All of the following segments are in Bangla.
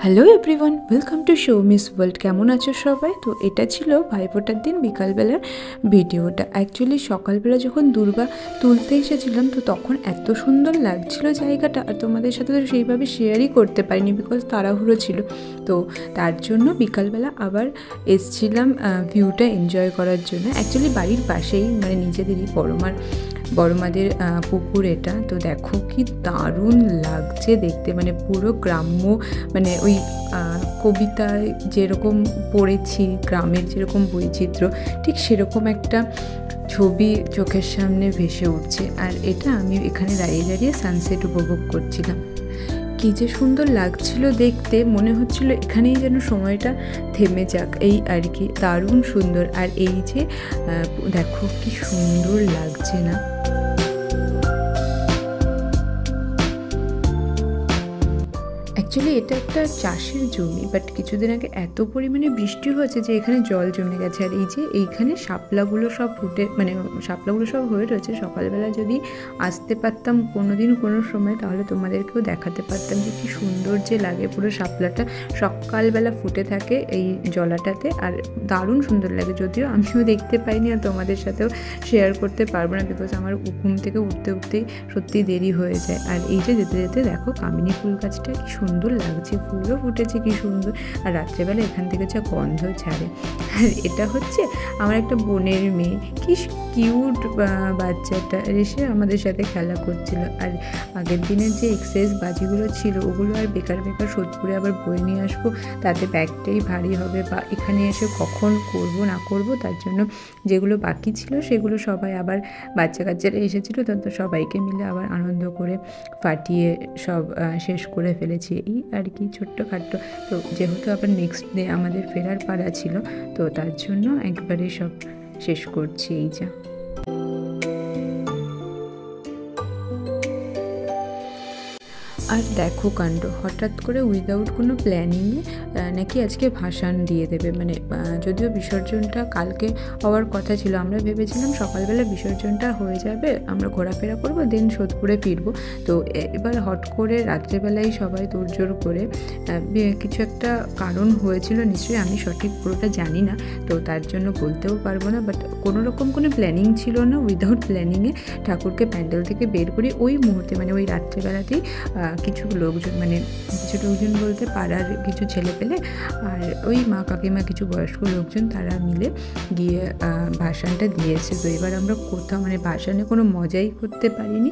Hello everyone, welcome to show miss world. কেমন আছো সবাই? তো এটা ছিল ভাইফোঁটার দিন বিকালবেলার ভিডিওটা। অ্যাকচুয়ালি সকালবেলা যখন দুর্বা তুলতে এসেছিলাম তো তখন এত সুন্দর লাগছিল জায়গাটা, আর তোমাদের সাথে তো সেইভাবে শেয়ারই করতে পারিনি বিকজ তাড়াহুড়ো ছিল। তো তার জন্য বিকালবেলা আবার এসছিলাম ভিউটা এনজয় করার জন্য। অ্যাকচুয়ালি বাড়ির পাশেই, মানে নিজেদেরই বড়মাদের পুকুর এটা। তো দেখো কি দারুণ লাগছে দেখতে, মানে পুরো গ্রাম্য, মানে ওই কবিতায় যেরকম পড়েছি গ্রামের যেরকম বৈচিত্র্য, ঠিক সেরকম একটা ছবি চোখের সামনে ভেসে উঠছে। আর এটা আমি এখানে দাঁড়িয়ে দাঁড়িয়ে সানসেট উপভোগ করছিলাম। কী যে সুন্দর লাগছিল দেখতে, মনে হচ্ছিল এখানেই যেন সময়টা থেমে যাক, এই আর কি। দারুণ সুন্দর। আর এই যে দেখো কি সুন্দর লাগছে না? অ্যাকচুয়ালি এটা একটা চাষের জমি, বাট কিছুদিন আগে এত পরিমাণে বৃষ্টি হয়েছে যে এখানে জল জমে গেছে। আর এই যে এইখানে শাপলাগুলো সব ফুটে, মানে শাপলাগুলো সব হয়ে রয়েছে। সকালবেলা যদি আসতে পারতাম কোনোদিন কোনো সময়, তাহলে তোমাদেরকেও দেখাতে পারতাম যে কী সুন্দর যে লাগে। পুরো শাপলাটা সকালবেলা ফুটে থাকে এই জলাটাতে, আর দারুণ সুন্দর লাগে। যদিও আমিও দেখতে পাইনি আর তোমাদের সাথেও শেয়ার করতে পারবো না বিকজ আমার ঘুম থেকে উঠতে উঠতেই সত্যি দেরি হয়ে যায়। আর এই যে যেতে যেতে দেখো কামিনী ফুল গাছটা কি সুন্দর লাগছে, ফুলও ফুটেছে কি সুন্দর। আর রাত্রেবেলা এখান থেকে যা গন্ধ ছাড়ে। আর এটা হচ্ছে আমার একটা বোনের মেয়ে, কি কিউট বাচ্চাটা এসে আমাদের সাথে খেলা করছিল। আর আগের দিনের যে এক্সারসাইজ বাজিগুলো ছিল ওগুলো আর বেকার সোদপুরে আবার বয়ে নিয়ে আসবো, তাতে ব্যাগটাই ভারী হবে, বা এখানে এসে কখন করব না করব, তার জন্য যেগুলো বাকি ছিল সেগুলো সবাই আবার বাচ্চা কাচ্চারা এসেছিলো তো সবাইকে মিলে আবার আনন্দ করে ফাটিয়ে সব শেষ করে ফেলেছি, এই আর কি ছোট্টখাট্ট। তো যেহেতু আবার নেক্সট ডে আমাদের ফেরার পাড়া ছিল, তো তার জন্য একবারে সব শেষ করছি। এই যা আর দেখো কাণ্ড, হঠাৎ করে উইদাউট কোনো প্ল্যানিংয়ে নাকি আজকে ভাসান দিয়ে দেবে। মানে যদিও বিসর্জনটা কালকে হওয়ার কথা ছিল, আমরা ভেবেছিলাম সকালবেলা বিসর্জনটা হয়ে যাবে, আমরা ঘোরাফেরা করবো, দেন সোদপুরে ফিরবো। তো এবার হট করে রাত্রেবেলায় সবাই তোড়জোড় করে কিছু একটা কারণ হয়েছিল নিশ্চয়ই, আমি সঠিক পুরোটা জানি না, তো তার জন্য বলতেও পারবো না। বাট কোনো রকম কোনো প্ল্যানিং ছিল না, উইদাউট প্ল্যানিংয়ে ঠাকুরকে প্যান্ডেল থেকে বের করি ওই মুহূর্তে, মানে ওই রাত্রেবেলাতেই কিছু লোকজন, মানে কিছু লোকজন বলতে পাড়ার কিছু ছেলে পেলে আর ওই মা কাকিমা কিছু বয়স্ক লোকজন, তারা মিলে গিয়ে ভাসানটা দিয়েছে। তো এবার আমরা কোথাও, মানে ভাসানে কোনো মজাই করতে পারিনি।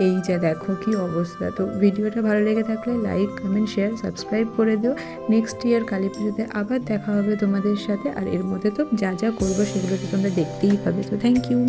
এই যা দেখো কি অবস্থা। তো ভিডিওটা ভালো লেগে থাকলে লাইক, কমেন্ট, শেয়ার, সাবস্ক্রাইব করে দিও। নেক্সট ইয়ার কালী পুজোতে আবার দেখা হবে তোমাদের সাথে, আর এর মধ্যে তো যা যা করবো সেগুলো তো তোমরা দেখতেই পাবে। তো থ্যাংক ইউ।